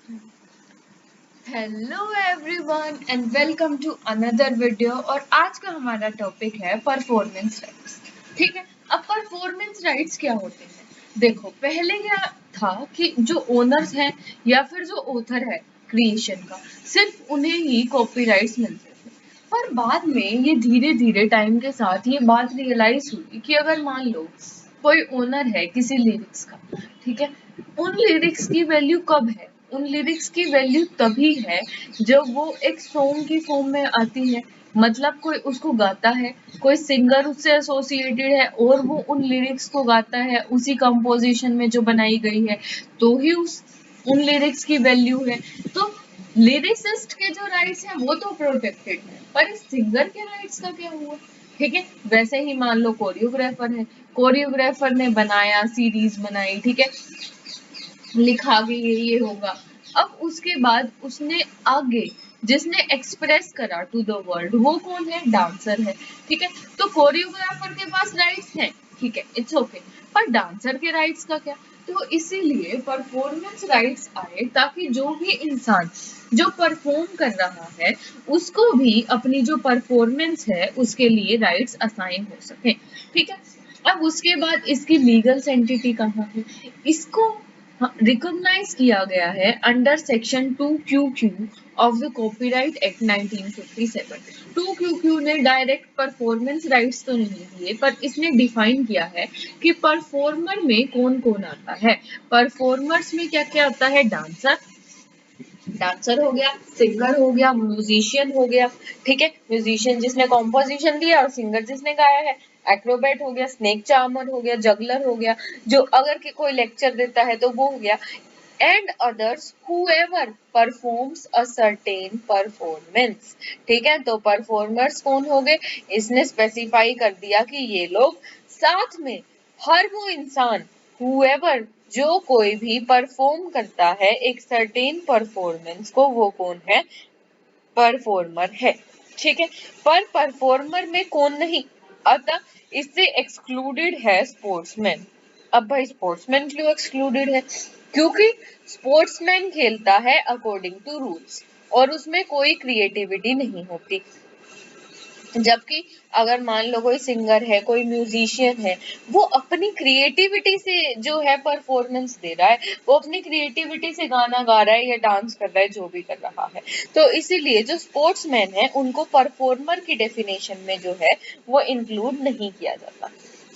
Hello everyone and welcome to another video. और आज का हमारा टॉपिक है परफॉर्मेंस राइट्स। ठीक है, अब परफॉर्मेंस राइट्स क्या होते हैं? देखो, पहले क्या था कि जो ओनर्स हैं या फिर जो ऑथर है क्रिएशन का, सिर्फ उन्हें ही कॉपीराइट्स मिलते थे। पर बाद में ये धीरे धीरे टाइम के साथ ये बात रियलाइज हुई कि अगर मान लो कोई ओनर है किसी लिरिक्स का, ठीक है, उन लिरिक्स की वैल्यू कब है? उन लिरिक्स की वैल्यू तभी है जब वो एक सॉन्ग की फॉर्म में आती है। मतलब कोई उसको गाता है, कोई सिंगर उससे एसोसिएटेड है और वो उन लिरिक्स को गाता है उसी कंपोजिशन में जो बनाई गई है, तो ही उस उन लिरिक्स की वैल्यू है। तो लिरिसिस्ट के जो राइट्स हैं वो तो प्रोटेक्टेड है, पर इस सिंगर के राइट्स का क्या हुआ? ठीक है, वैसे ही मान लो कोरियोग्राफर है, कोरियोग्राफर ने बनाया, सीरीज बनाई, ठीक है, लिखा कि ये होगा। अब उसके बाद उसने आगे जिसने एक्सप्रेस करा टू द वर्ल्ड, वो कौन है? डांसर है। ठीक है, तो कोरियोग्राफर के पास राइट्स हैं, ठीक है, इट्स ओके, पर डांसर के राइट्स का क्या? तो इसीलिए परफॉर्मेंस राइट्स आए ताकि जो भी इंसान जो परफॉर्म कर रहा है उसको भी अपनी जो परफॉर्मेंस है उसके लिए राइट्स असाइन हो सके। ठीक है, अब उसके बाद इसकी लीगल सेंटिटी कहाँ है? इसको रिकॉग्नाइज किया गया है under section 2QQ of the copyright act 1957। 2QQ ने डायरेक्ट परफॉर्मेंस राइट्स तो नहीं दिए, पर इसने डिफाइन किया है कि परफॉर्मर में कौन कौन आता है। परफॉर्मर्स में क्या क्या आता है? डांसर हो गया, सिंगर हो गया, म्यूजिशियन हो गया। ठीक है, म्यूजिशियन जिसने कॉम्पोजिशन दिया और सिंगर जिसने गाया है। एक्रोबैट हो गया, स्नेक चार्मर हो गया, जगलर हो गया, जो अगर कोई लेक्चर देता है तो वो हो गया। And others however performs a certain performance. ठीक है, तो परफॉर्मर्स कौन हो गए? इसने स्पेसिफाई कर दिया कि ये लोग, साथ में हर वो इंसान, हुएवर, जो कोई भी परफॉर्म करता है एक सर्टेन परफॉर्मेंस को, वो कौन है? परफॉर्मर है। ठीक है, पर परफॉर्मर में कौन नहीं? अतः इससे एक्सक्लूडेड है स्पोर्ट्समैन। अब भाई स्पोर्ट्समैन क्यों एक्सक्लूडेड है? क्योंकि स्पोर्ट्समैन खेलता है अकॉर्डिंग टू रूल्स और उसमें कोई क्रिएटिविटी नहीं होती। जबकि अगर मान लो कोई सिंगर है, कोई म्यूजिशियन है, वो अपनी क्रिएटिविटी से जो है परफॉर्मेंस दे रहा है, वो अपनी क्रिएटिविटी से गाना गा रहा है या डांस कर रहा है, जो भी कर रहा है। तो इसीलिए जो स्पोर्ट्समैन है उनको परफॉर्मर की डेफिनेशन में जो है वो इंक्लूड नहीं किया जाता।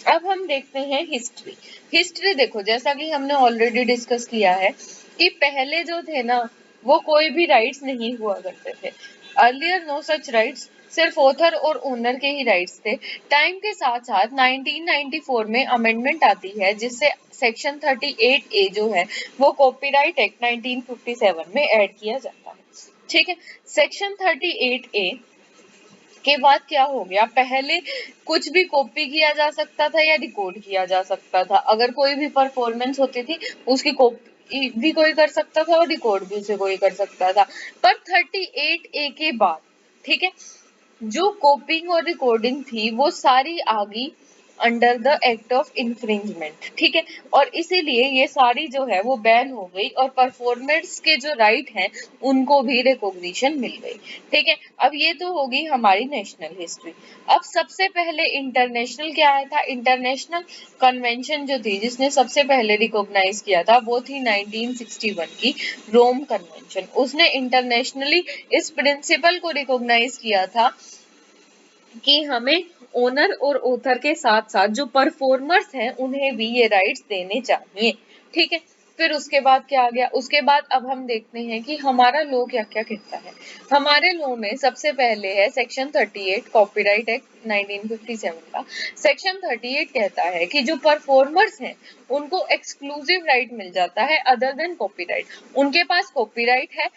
अब हम देखते हैं हिस्ट्री। हिस्ट्री देखो, जैसा कि हमने ऑलरेडी डिस्कस किया है कि पहले जो थे ना, वो कोई भी राइट्स नहीं हुआ करते थे। अर्लियर नो सच राइट्स, सिर्फ ऑथर और ओनर के ही राइट्स थे। टाइम के साथ साथ 1994 में अमेंडमेंट आती है जिससे सेक्शन 38A जो है वो कॉपीराइट एक्ट 1957 में ऐड किया जाता है। ठीक है, सेक्शन 38A के बाद क्या हो गया? पहले कुछ भी कॉपी किया जा सकता था या रिकॉर्ड किया जा सकता था। अगर कोई भी परफॉर्मेंस होती थी उसकी कॉपी भी कोई कर सकता था और रिकॉर्ड भी उसे कोई कर सकता था। पर 38A के बाद, ठीक है, जो कॉपिंग और रिकॉर्डिंग थी वो सारी आ गई under the act of infringement. ठीक है, और इसीलिए ये सारी जो है वो बैन हो गई और परफॉर्मर्स के जो राइट हैं उनको भी रिकॉग्निशन मिल गई। ठीक है, अब ये तो होगी हमारी नेशनल हिस्ट्री। अब सबसे पहले इंटरनेशनल क्या आया था? इंटरनेशनल कन्वेंशन जो थी जिसने सबसे पहले रिकॉग्नाइज किया था वो थी 1961 की रोम कन्वेंशन। उसने इंटरनेशनली इस प्रिंसिपल को रिकॉग्नाइज किया था कि हमें ओनर और ऑथर के साथ साथ जो परफॉर्मर्स हैं उन्हें भी ये राइट्स देने चाहिए। ठीक है, फिर उसके बाद क्या आ गया? उसके बाद अब हम देखते हैं कि हमारा लॉ क्या क्या कहता है। हमारे लॉ में सबसे पहले है सेक्शन 38 कॉपीराइट एक्ट 1957 का। सेक्शन 38 कहता है कि जो परफॉर्मर्स हैं उनको एक्सक्लूसिव राइट मिल जाता है अदर देन कॉपीराइट। उनके पास कॉपीराइट है,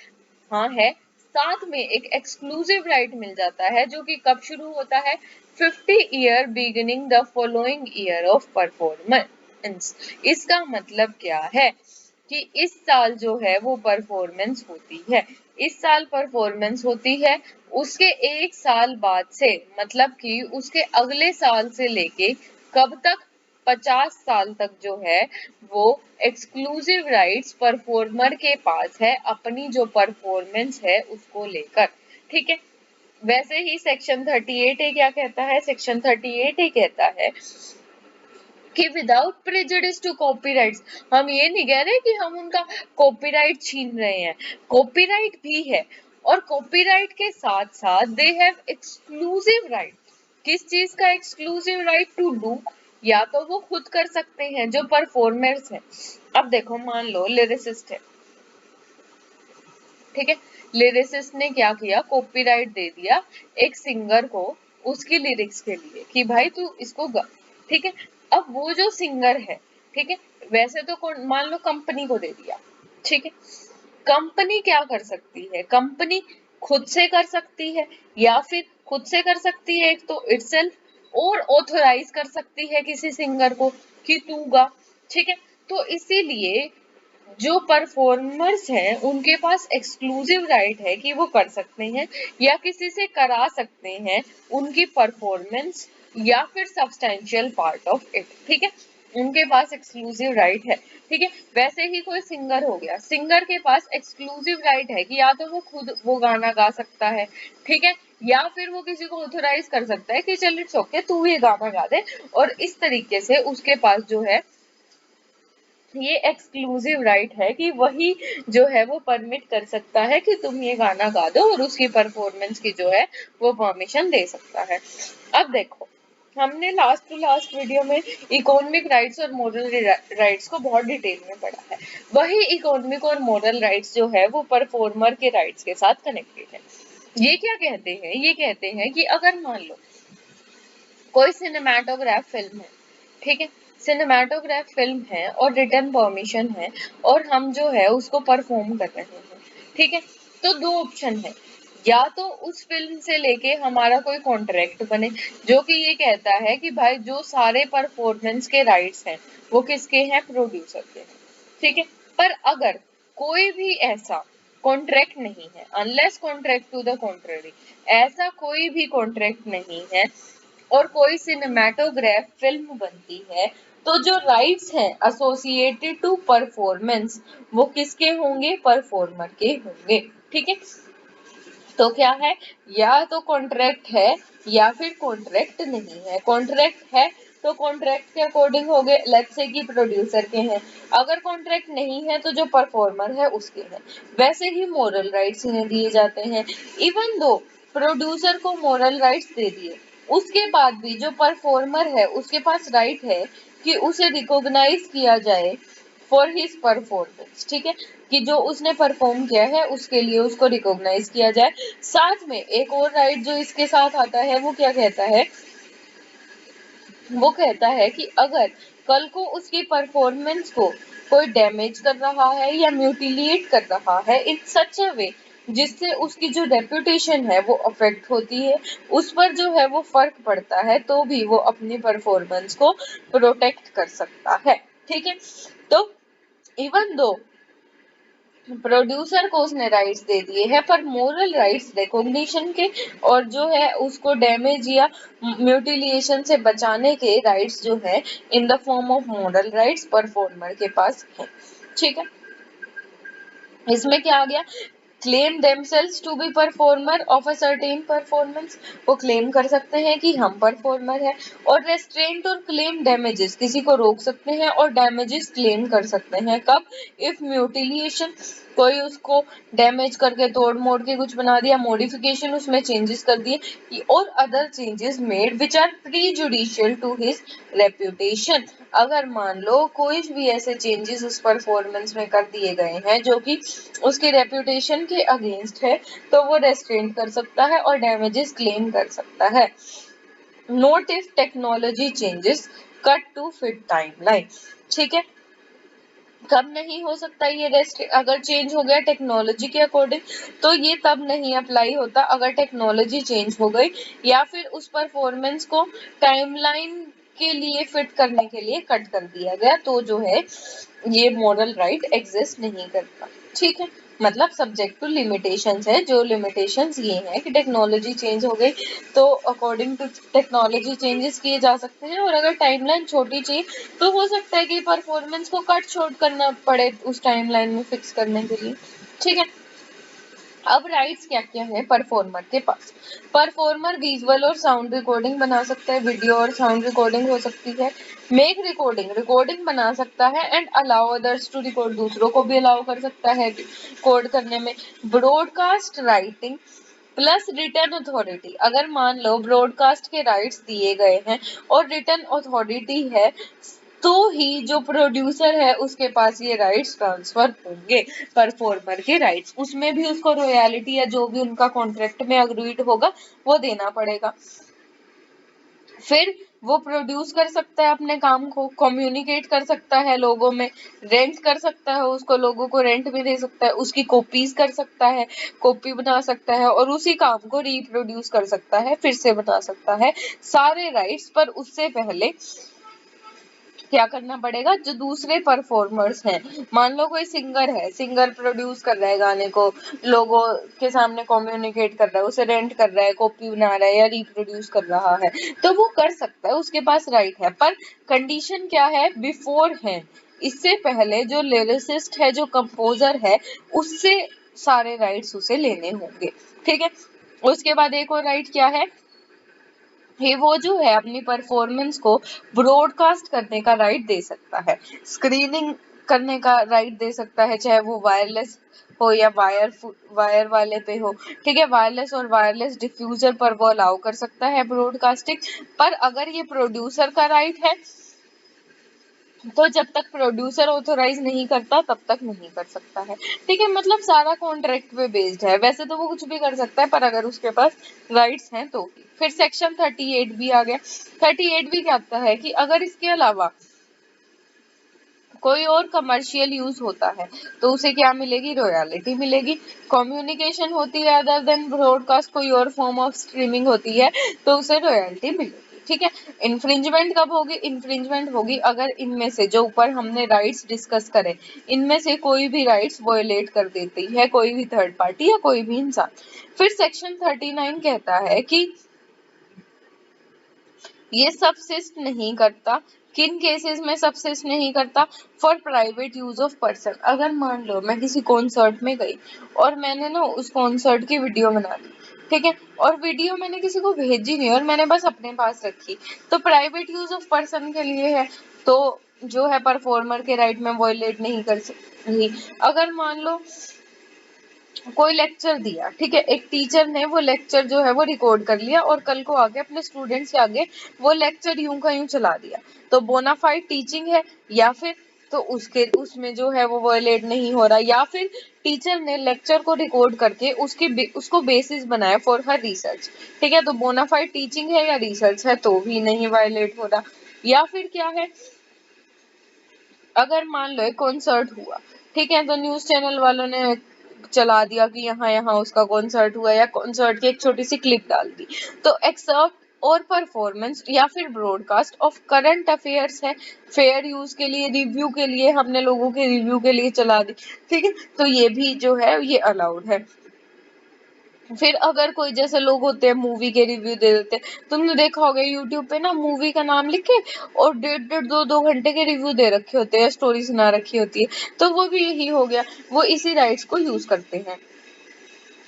हाँ है, साथ में एक एक्सक्लूसिव राइट मिल जाता है जो कि कब शुरू होता है? 50 year beginning the following year of performance. इसका मतलब क्या है कि इस साल जो है वो परफॉर्मेंस होती है, इस साल परफॉर्मेंस होती है, उसके एक साल बाद से, मतलब कि उसके अगले साल से लेके कब तक? 50 साल तक जो है वो एक्सक्लूसिव राइट्स परफॉर्मर के पास है अपनी जो परफॉर्मेंस है उसको लेकर। ठीक है, वैसे ही सेक्शन 38A क्या कहता है? सेक्शन 38A कहता है कि विदाउट प्रेजुडिस टू कॉपीराइट्स, हम ये नहीं कह रहे कि हम उनका कॉपीराइट छीन रहे हैं, कॉपीराइट भी है और कॉपीराइट के साथ साथ दे हैव एक्सक्लूसिव राइट। किस चीज का एक्सक्लूसिव राइट? टू डू, या तो वो खुद कर सकते हैं जो परफॉर्मर्स है। अब देखो, मान लो लिरिसिस्ट है, ठीक है, लिरिसिस्ट ने क्या किया? कॉपीराइट दे दिया एक सिंगर को उसकी लिरिक्स के लिए कि भाई तू इसको गा। ठीक है, अब वो जो सिंगर है, ठीक है, वैसे तो मान लो कंपनी को दे दिया। ठीक है, कंपनी क्या कर सकती है? कंपनी खुद से कर सकती है, या फिर खुद से कर सकती है एक तो इटसेल्फ, और ऑथोराइज कर सकती है किसी सिंगर को कि तू गा। ठीक है, तो इसीलिए जो परफॉर्मर्स हैं उनके पास एक्सक्लूसिव राइट है कि वो कर सकते हैं या किसी से करा सकते हैं उनकी परफॉर्मेंस या फिर सब्सटेंशियल पार्ट ऑफ इट। ठीक है, उनके पास एक्सक्लूसिव राइट है। ठीक है, वैसे ही कोई सिंगर हो गया, सिंगर के पास एक्सक्लूसिव राइट है कि या तो वो खुद वो गाना गा सकता है, ठीक है, या फिर वो किसी को ऑथोराइज कर सकता है कि चल इट्स ओके तू ये गाना गा दे, और इस तरीके से उसके पास जो है ये एक्सक्लूसिव राइट है कि वही जो है वो परमिट कर सकता है कि तुम ये गाना गा दो, और उसकी परफॉर्मेंस की जो है वो परमिशन दे सकता है। अब देखो, हमने लास्ट टू लास्ट वीडियो में इकोनॉमिक राइट्स और मोरल राइट्स को बहुत डिटेल में पढ़ा है। वही इकोनॉमिक और मोरल राइट्स जो है वो परफॉर्मर के राइट्स के साथ कनेक्टेड है। ये क्या कहते हैं? ये कहते हैं कि अगर मान लो कोई सिनेमाटोग्राफ फिल्म है, ठीक है, सिनेमाटोग्राफ फिल्म है और रिटर्न परमिशन है और हम जो है उसको परफॉर्म कर रहे हैं, ठीक है, तो दो ऑप्शन है, या तो उस फिल्म से लेके हमारा कोई कॉन्ट्रैक्ट बने जो कि ये कहता है कि भाई जो सारे परफॉर्मेंस के राइट्स हैं वो किसके हैं? प्रोड्यूसर के हैं। ठीक है, पर अगर कोई भी ऐसा कॉन्ट्रैक्ट नहीं है, unless contract to the contrary, ऐसा कोई भी कॉन्ट्रैक्ट नहीं है और कोई सिनेमैटोग्राफ फिल्म बनती है, तो जो राइट्स हैं एसोसिएटेड टू परफॉर्मेंस वो किसके होंगे? परफॉर्मर के होंगे। ठीक है, तो क्या है? या तो कॉन्ट्रैक्ट है या फिर कॉन्ट्रैक्ट नहीं है। कॉन्ट्रैक्ट है तो कॉन्ट्रैक्ट के अकॉर्डिंग हो गए, लेट्स से कि प्रोड्यूसर के हैं। अगर कॉन्ट्रैक्ट नहीं है तो जो परफॉर्मर है उसके हैं। वैसे ही मोरल राइट्स इन्हें दिए जाते हैं। इवन दो प्रोड्यूसर को मोरल राइट्स दे दिए, उसके बाद भी जो परफॉर्मर है उसके पास राइट है कि उसे रिकॉग्नाइज किया जाए फॉर हिज परफॉर्मेंस। ठीक है, कि जो उसने परफॉर्म किया है उसके लिए उसको रिकॉग्नाइज किया जाए। साथ में एक और राइट जो इसके साथ आता है वो क्या कहता है? वो कहता है कि अगर कल को उसकी परफॉर्मेंस को कोई डैमेज कर रहा है या म्यूटिलिएट कर रहा है इन सच अ वे जिससे उसकी जो रेपुटेशन है वो अफेक्ट होती है, उस पर जो है वो फर्क पड़ता है, तो भी वो अपनी परफॉर्मेंस को प्रोटेक्ट कर सकता है। ठीक है, तो इवन दो प्रोड्यूसर को उसने राइट्स दे दिए हैं, पर मोरल राइट्स रिकॉग्निशन के और जो है उसको डैमेज या म्यूटिलिएशन से बचाने के राइट्स जो है in the form of moral rights performer के पास है। ठीक है, इसमें क्या आ गया? Claim themselves to be performer of a certain performance, वो क्लेम कर सकते हैं कि हम परफॉर्मर है। और रेस्ट्रेंट और क्लेम डैमेजेस, किसी को रोक सकते हैं और डैमेजेस क्लेम कर सकते हैं। कब? इफ म्यूटिलिएशन, कोई उसको डैमेज करके तोड़ मोड़ के कुछ बना दिया, मॉडिफिकेशन उसमें चेंजेस कर दिए, और other changes made which are prejudicial to his reputation. अगर मान लो कोई भी ऐसे चेंजेस उस परफॉर्मेंस में कर दिए गए हैं जो कि उसकी रेप्यूटेशन के अगेंस्ट है, तो वो रेस्ट्रेंट कर सकता है और डैमेजेस क्लेम कर सकता है। Note if technology changes cut to fit timeline. ठीक है, कब नहीं हो सकता ये रेस्ट? अगर चेंज हो गया टेक्नोलॉजी के अकॉर्डिंग तो ये तब नहीं अप्लाई होता अगर टेक्नोलॉजी चेंज हो गई या फिर उस परफॉर्मेंस को टाइमलाइन के लिए फिट करने के लिए कट कर दिया गया, तो जो है ये मॉरल राइट एग्जिस्ट नहीं करता। ठीक है, मतलब सब्जेक्ट टू लिमिटेशंस है। जो लिमिटेशंस ये है कि टेक्नोलॉजी चेंज हो गई तो अकॉर्डिंग टू टेक्नोलॉजी चेंजेस किए जा सकते हैं, और अगर टाइमलाइन छोटी चाहिए तो हो सकता है कि परफॉर्मेंस को कट शॉर्ट करना पड़े उस टाइमलाइन में फिक्स करने के लिए। ठीक है, अब राइट्स क्या क्या है परफॉर्मर के पास। परफॉर्मर विजुअल और साउंड रिकॉर्डिंग बना सकता है, वीडियो और साउंड रिकॉर्डिंग हो सकती है, मेक रिकॉर्डिंग रिकॉर्डिंग बना सकता है, and allow others to record दूसरों को भी अलाउ कर सकता है रिकॉर्ड करने में। Broadcast writing plus return authority, अगर मान लो ब्रॉडकास्ट के राइट्स दिए गए हैं और रिटर्न अथॉरिटी है तो ही जो प्रोड्यूसर है उसके पास ये राइट्स ट्रांसफर होंगे। परफॉर्मर के राइट्स, उसमें भी उसको रॉयल्टी या जो भी उनका कॉन्ट्रैक्ट में अग्रीड होगा वो देना पड़ेगा। फिर वो प्रोड्यूस कर सकता है अपने काम को, कम्युनिकेट कर सकता है लोगों में, रेंट कर सकता है उसको, लोगों को रेंट में दे सकता है, उसकी कॉपीज कर सकता है, कॉपी बना सकता है और उसी काम को रिप्रोड्यूस कर सकता है, फिर से बना सकता है, सारे राइट्स। पर उससे पहले क्या करना पड़ेगा, जो दूसरे परफॉर्मर्स हैं, मान लो कोई सिंगर है, सिंगर प्रोड्यूस कर रहा है गाने को, लोगों के सामने कम्युनिकेट कर रहा है, उसे रेंट कर रहा है, कॉपी बना रहा है या रिप्रोड्यूस कर रहा है, तो वो कर सकता है, उसके पास राइट है। पर कंडीशन क्या है, बिफोर है, इससे पहले जो लिरिसिस्ट है, जो कंपोजर है, उससे सारे राइट्स उसे लेने होंगे। ठीक है, उसके बाद एक और राइट क्या है, ये वो जो है अपनी परफॉर्मेंस को ब्रॉडकास्ट करने का राइट दे सकता है, स्क्रीनिंग करने का राइट दे सकता है, चाहे वो वायरलेस हो या वायर वाले पे हो। ठीक है, वायरलेस और वायरलेस डिफ्यूजर पर वो अलाउ कर सकता है ब्रॉडकास्टिंग। पर अगर ये प्रोड्यूसर का राइट है तो जब तक प्रोड्यूसर ऑथोराइज नहीं करता तब तक नहीं कर सकता है। ठीक है, मतलब सारा कॉन्ट्रैक्ट पे बेस्ड है, वैसे तो वो कुछ भी कर सकता है पर अगर उसके पास राइट्स हैं तो। फिर सेक्शन 38 भी आ गया। 38 भी कहता है कि अगर इसके अलावा कोई और कमर्शियल यूज होता है तो उसे क्या मिलेगी, रॉयल्टी मिलेगी। कम्युनिकेशन होती है अदर देन ब्रॉडकास्ट, कोई और फॉर्म ऑफ स्ट्रीमिंग होती है तो उसे रॉयल्टी मिलेगी। ठीक है, इन्फ्रिंजमेंट कब होगी, इन्फ्रिंजमेंट होगी अगर इनमें से जो ऊपर हमने राइट्स डिस्कस करे, इनमें से कोई भी राइट्स वायलेट कर देती है कोई भी थर्ड पार्टी या कोई भी इंसान। फिर सेक्शन 39 कहता है कि ये सबसिस्ट नहीं करता, किन केसेस में सबसिस्ट नहीं करता, for private use of person. अगर मान लो मैं किसी कॉन्सर्ट में गई और मैंने ना उस कॉन्सर्ट की वीडियो बना ली, ठीक है, और वीडियो मैंने किसी को भेजी नहीं और मैंने बस अपने पास रखी, तो प्राइवेट यूज ऑफ पर्सन के लिए है, तो जो है परफॉर्मर के राइट में वॉयलेट नहीं कर सकती। अगर मान लो कोई लेक्चर दिया, ठीक है, एक टीचर ने वो लेक्चर जो है वो रिकॉर्ड कर लिया और कल को आगे अपने स्टूडेंट्स के आगे वो लेक्चर यूं का यूं चला दिया, तो बोनाफाइड टीचिंग है, या फिर तो उसमें जो है वो वायलेट नहीं हो रहा, या फिर टीचर ने लेक्चर को रिकॉर्ड करके उसको बेसिस बनाया फॉर हर रिसर्च। ठीक है, तो बोनाफाइड टीचिंग है या रिसर्च है तो भी नहीं वायलेट हो रहा। या फिर क्या है, अगर मान लो एक कॉन्सर्ट हुआ, ठीक है, तो न्यूज चैनल वालों ने चला दिया कि यहाँ यहाँ उसका कॉन्सर्ट हुआ, या कॉन्सर्ट की एक छोटी सी क्लिप डाल दी, तो एक्सर्प्ट और परफॉर्मेंस या फिर ब्रॉडकास्ट ऑफ करंट अफेयर्स है, फेयर यूज के लिए, रिव्यू के लिए, हमने लोगों के रिव्यू के लिए चला दी। ठीक है, तो ये भी जो है ये अलाउड है। फिर अगर कोई जैसे लोग होते हैं मूवी के रिव्यू दे देते हैं, तुमने देखा होगा यूट्यूब पे ना मूवी का नाम लिख के और 1.5-2 घंटे के रिव्यू दे रखे होते हैं, स्टोरी सुना रखी होती है, तो वो भी यही हो गया, वो इसी राइट्स को यूज करते हैं।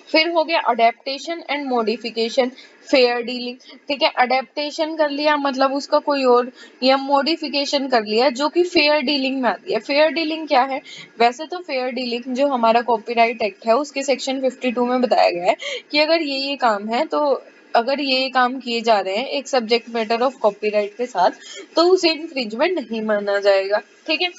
फिर हो गया adaptation and modification, fair dealing. ठीक है, अडेप्टेशन कर लिया मतलब उसका कोई और, या मॉडिफिकेशन कर लिया जो कि फेयर डीलिंग में आती है। फेयर डीलिंग क्या है, वैसे तो फेयर डीलिंग जो हमारा कॉपीराइट एक्ट है उसके सेक्शन 52 में बताया गया है कि अगर ये काम है, तो अगर ये काम किए जा रहे हैं एक सब्जेक्ट मैटर ऑफ कॉपीराइट के साथ तो उसे इन्फ्रिंजमेंट नहीं माना जाएगा। ठीक है,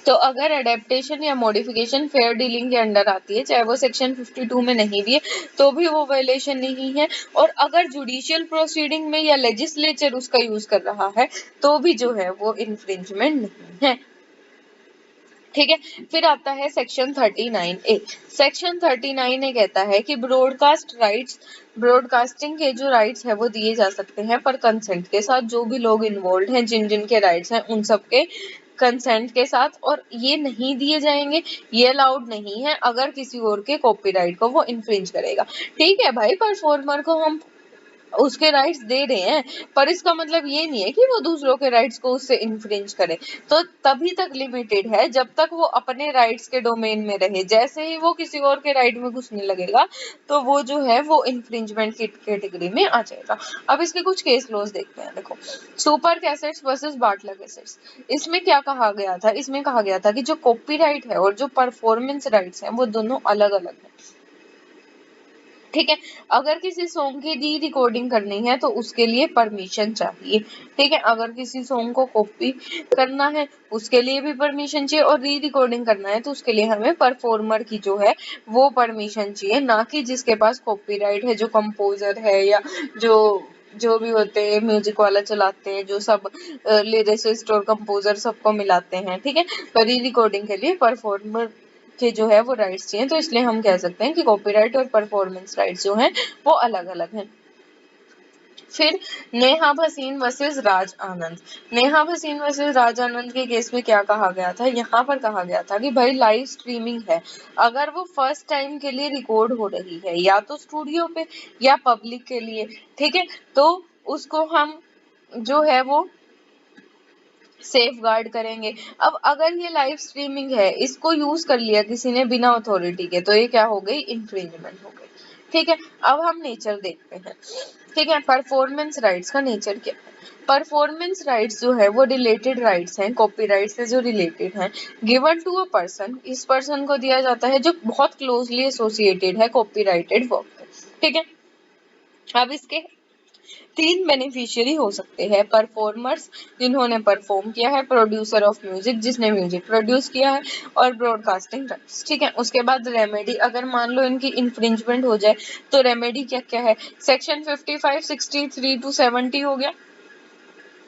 तो अगर अडेप्टेशन या मॉडिफिकेशन फेयर डीलिंग के अंडर आती है, चाहे वो सेक्शन 52 में नहीं भी है तो भी वो वायलेशन नहीं है, और अगर जुडिशियल प्रोसीडिंग में या लेजिस्लेचर उसका यूज कर रहा है तो भी जो है वो इन्फ्रिंजमेंट नहीं है। ठीक है, फिर आता है सेक्शन 39A। सेक्शन 39A कहता है कि ब्रॉडकास्ट राइट्स, ब्रॉडकास्टिंग के जो राइट्स है वो दिए जा सकते हैं पर कंसेंट के साथ, जो भी लोग इन्वॉल्व हैं, जिन जिन के राइट्स हैं उन सब के कंसेंट के साथ, और ये नहीं दिए जाएंगे, ये अलाउड नहीं है अगर किसी और के कॉपीराइट को वो इन्फ्रिंज करेगा। ठीक है भाई, परफॉर्मर को हम उसके राइट्स दे रहे हैं, पर इसका मतलब ये नहीं है कि वो दूसरों के राइट्स को उससे इन्फ्रिंज करे। तो तभी तक लिमिटेड है जब तक वो अपने राइट्स के डोमेन में रहे। जैसे ही वो किसी और के राइट में घुसने लगेगा तो वो जो है वो इन्फ्रिंजमेंट की कैटेगरी में आ जाएगा। अब इसके कुछ केस लॉज देखते हैं। देखो, सुपर कैसेट्स वर्सेस बाटला कैसेट्स। इसमें क्या कहा गया था? इसमें कहा गया था कि जो कॉपीराइट है और जो परफॉर्मेंस राइट्स हैं वो दोनों अलग अलग है। ठीक है, अगर किसी सॉन्ग की री रिकॉर्डिंग करनी है तो उसके लिए परमिशन चाहिए। ठीक है, अगर किसी सॉन्ग को कॉपी करना है उसके लिए भी परमिशन चाहिए, और री रिकॉर्डिंग करना है तो उसके लिए हमें परफॉर्मर की जो है वो परमिशन चाहिए, ना कि जिसके पास कॉपीराइट है, जो कंपोजर है या जो भी होते हैं म्यूजिक वाला चलाते हैं, जो सब लिरिसिस्ट और कंपोजर सबको मिलाते हैं। ठीक है, पर री रिकॉर्डिंग के लिए परफॉर्मर के जो है वो राइट्स चाहिए। तो इसलिए हम कह सकते हैं कि कॉपीराइट और परफॉर्मेंस राइट्स जो हैं वो अलग अलग हैं। फिर नेहा भसीन वर्सेस राज आनंद। नेहा भसीन वर्सेस राज आनंद के केस में क्या कहा गया था? यहाँ पर कहा गया था कि भाई लाइव स्ट्रीमिंग है, अगर वो फर्स्ट टाइम के लिए रिकॉर्ड हो रही है या तो स्टूडियो पे या पब्लिक के लिए, ठीक है, तो उसको हम जो है वो सेफ गार्ड करेंगे। अब अगर ये लाइव स्ट्रीमिंग है, इसको यूज कर लिया किसी ने बिना अथॉरिटी के, तो ये क्या हो गई? इन्फ्रिंजमेंट हो गई। ठीक है, अब हम नेचर देखते हैं। ठीक है, परफॉर्मेंस राइट्स का नेचर क्या है? परफॉर्मेंस राइट्स जो है वो रिलेटेड राइट्स हैं, कॉपीराइट से जो रिलेटेड हैं, गिवन टू अ पर्सन। इस पर्सन को दिया जाता है जो बहुत क्लोजली एसोसिएटेड है कॉपीराइटेड वर्क। ठीक है, अब इसके 3 बेनिफिशियरी हो सकते हैं। परफॉर्मर्स, जिन्होंने परफॉर्म किया है, प्रोड्यूसर ऑफ म्यूजिक, जिसने म्यूजिक प्रोड्यूस किया है, और ब्रॉडकास्टिंग राइट्स। ठीक है, उसके बाद रेमेडी, अगर मान लो इनकी इन्फ्रिंजमेंट हो जाए तो रेमेडी क्या क्या है? सेक्शन 55, 63 टू 70 हो गया,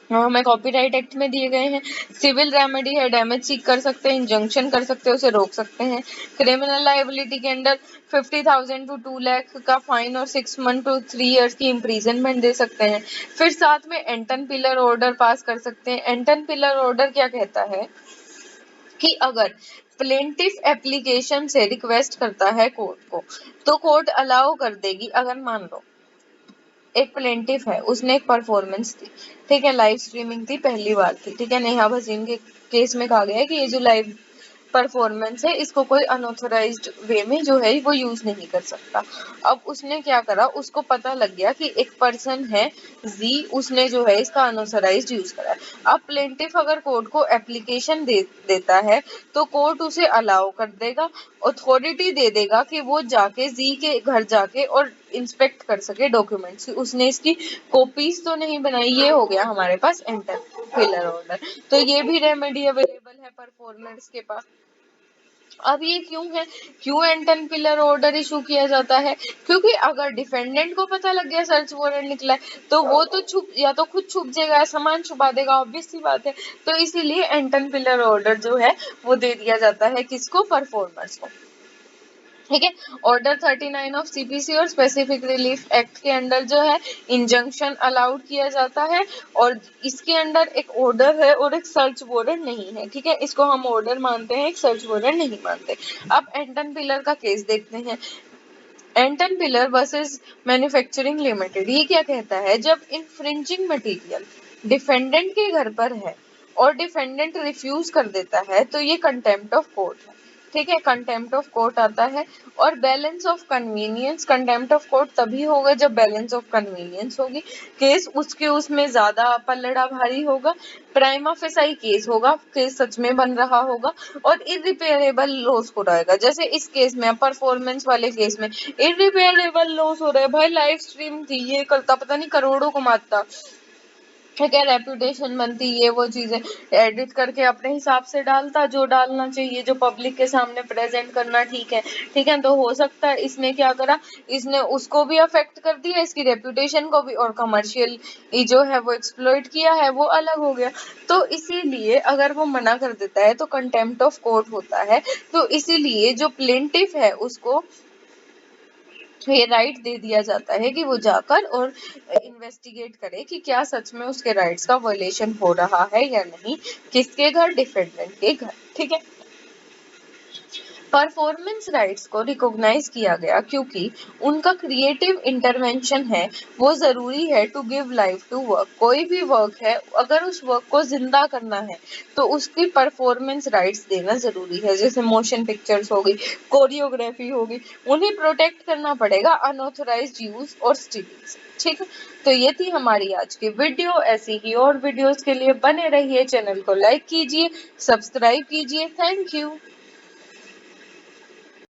हमें कॉपीराइट एक्ट में दिए गए हैं। सिविल रेमेडी है, डैमेज सीक कर सकते हैं, इंजंक्शन कर सकते हैं, उसे रोक सकते हैं। क्रिमिनल लाइबिलिटी के अंदर 50,000 टू 2 लाख का फाइन और 6 मंथ टू 3 इयर्स की इम्प्रीजनमेंट दे सकते हैं। फिर साथ में एंटन पिलर ऑर्डर पास कर सकते हैं। एंटन पिलर ऑर्डर क्या कहता है कि अगर प्लेंटिफ एप्लीकेशन से रिक्वेस्ट करता है कोर्ट को, तो कोर्ट अलाउ कर देगी। अगर मान लो एक प्लेंटिफ है, उसने एक परफॉर्मेंस दी, ठीक है, लाइव स्ट्रीमिंग थी, पहली बार थी, ठीक है, नेहा भसीन के केस में कहा गया है कि ये जो लाइव परफॉर्मेंस है इसको कोई अनऑथराइज्ड वे में जो है वो यूज नहीं कर सकता। अब उसने क्या करा, उसको पता लग गया कि एक पर्सन है जी, उसने जो है इसका अनऑथराइज्ड यूज करा। अब प्लेंटिफ अगर कोर्ट को एप्लीकेशन देता है तो कोर्ट उसे अलाउ कर देगा, अथॉरिटी दे देगा कि वो जाके जी के घर जाके और इंस्पेक्ट कर सके डॉक्यूमेंट्स, उसने इसकी कॉपीज तो नहीं बनाई। ये हो गया हमारे पास एंटर पिलर ऑर्डर। तो ये भी रेमेडी अवेलेबल है परफॉर्मर्स के पास। अब ये क्यों है, क्यों एंटन पिलर ऑर्डर इशू किया जाता है? क्योंकि अगर डिफेंडेंट को पता लग गया सर्च वारंट निकला है तो वो तो छुप, या तो खुद छुप जाएगा, सामान छुपा देगा, ऑब्वियस सी बात है। तो इसीलिए एंटन पिलर ऑर्डर जो है वो दे दिया जाता है किसको? परफॉर्मर्स को। ठीक है, ऑर्डर 39 ऑफ सीपीसी और स्पेसिफिक रिलीफ एक्ट के अंडर जो है इंजंक्शन अलाउड किया जाता है, और इसके अंडर एक ऑर्डर है और एक सर्च वारंट नहीं है। ठीक है, इसको हम ऑर्डर मानते हैं, एक सर्च वारंट नहीं मानते। अब एंटन पिलर का केस देखते हैं। एंटन पिलर वर्सेस मैन्युफैक्चरिंग लिमिटेड। ये क्या कहता है? जब इन्फ्रिंजिंग मटेरियल डिफेंडेंट के घर पर है और डिफेंडेंट रिफ्यूज कर देता है तो ये कंटेम्प्ट ऑफ कोर्ट है। ठीक है, कंटेम्प्ट ऑफ कोर्ट आता है। और balance of convenience, contempt of court तभी होगा जब बैलेंस ऑफ कन्वीनियंस होगी, केस उसके उसमें ज्यादा पल्लड़ा भारी होगा, प्राइमा फेसाई केस होगा, केस सच में बन रहा होगा, और इरिपेयरेबल लॉस हो रहेगा। जैसे इस केस में, परफॉर्मेंस वाले केस में इरिपेयरेबल लॉस हो रहा है। भाई लाइव स्ट्रीम थी, ये करता पता नहीं करोड़ों कमाता, ठीक है, रेपुटेशन बनती, ये वो चीजें एडिट करके अपने हिसाब से डालता, जो डालना चाहिए, जो पब्लिक के सामने प्रेजेंट करना, ठीक है। ठीक है, तो हो सकता है इसने क्या करा, इसने उसको भी अफेक्ट कर दिया, इसकी रेपुटेशन को भी, और कमर्शियल जो है वो एक्सप्लॉइट किया है, वो अलग हो गया। तो इसीलिए अगर वो मना कर देता है तो कंटेम्प्ट ऑफ कोर्ट होता है। तो इसीलिए जो प्लेंटिफ है उसको ये राइट दे दिया जाता है कि वो जाकर और इन्वेस्टिगेट करे कि क्या सच में उसके राइट्स का वायलेशन हो रहा है या नहीं, किसके घर, डिफेंडेंट के घर। ठीक है। परफॉर्मेंस राइट्स को रिकॉग्नाइज किया गया क्योंकि उनका क्रिएटिव इंटरवेंशन है, वो जरूरी है to give life to work. कोई भी वर्क है, अगर उस वर्क को जिंदा करना है तो उसकी परफॉर्मेंस राइट्स देना जरूरी है। जैसे मोशन पिक्चर्स हो गई, कोरियोग्राफी हो गई, उन्हें प्रोटेक्ट करना पड़ेगा अनऑथराइज्ड यूज और स्टीलिंग से। ठीक है। तो ये थी हमारी आज की वीडियो। ऐसी ही और वीडियोस के लिए बने रहिए, चैनल को लाइक कीजिए, सब्सक्राइब कीजिए। Thank you.